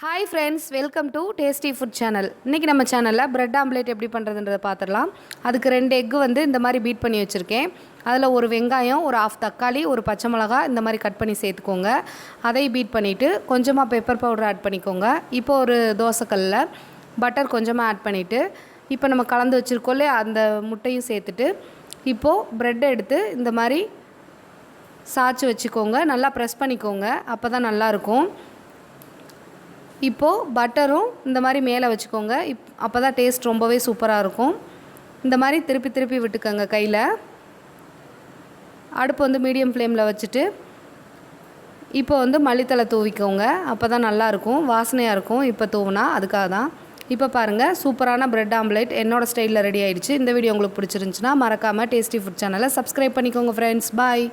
Hi friends, welcome to tasty food channel. இன்றைக்கி நம்ம சேனலில் பிரெட் ஆம்லேட் எப்படி பண்ணுறதுன்றதை பார்த்துடலாம். அதுக்கு 2 எக்கு வந்து இந்த மாதிரி பீட் பண்ணி வச்சுருக்கேன். அதில் ஒரு வெங்காயம், ஒரு ஆஃப் தக்காளி, ஒரு பச்சை மிளகா இந்த மாதிரி கட் பண்ணி சேர்த்துக்கோங்க. அதை பீட் பண்ணிவிட்டு கொஞ்சமாக பெப்பர் பவுடர் ஆட் பண்ணிக்கோங்க. இப்போ ஒரு தோசைக்கல்லில் பட்டர் கொஞ்சமாக ஆட் பண்ணிவிட்டு இப்போ நம்ம கலந்து வச்சுருக்கோம்லே அந்த முட்டையும் சேர்த்துட்டு இப்போது ப்ரெட்டை எடுத்து இந்த மாதிரி சாய்ச்சி வச்சுக்கோங்க. நல்லா ப்ரெஸ் பண்ணிக்கோங்க, அப்போ தான் நல்லாயிருக்கும். இப்போது பட்டரும் இந்த மாதிரி மேலே வச்சுக்கோங்க. அப்போ தான் டேஸ்ட் ரொம்பவே சூப்பராக இருக்கும். இந்த மாதிரி திருப்பி திருப்பி விட்டுக்கோங்க கையில். அடுப்பு வந்து மீடியம் ஃப்ளேமில் வச்சுட்டு இப்போ வந்து மல்லித்தலை தூவிக்கோங்க. அப்போ தான் நல்லாயிருக்கும், வாசனையாக இருக்கும் இப்போ தூவினா. அதுக்காக தான். இப்போ பாருங்கள், சூப்பரான பிரெட் ஆம்லேட் என்னோடய ஸ்டைலில் ரெடி ஆகிடுச்சு. இந்த வீடியோ உங்களுக்கு பிடிச்சிருந்துச்சுன்னா மறக்காமல் டேஸ்டி ஃபுட் சேனலை சப்ஸ்கிரைப் பண்ணிக்கோங்க ஃப்ரெண்ட்ஸ். பாய்.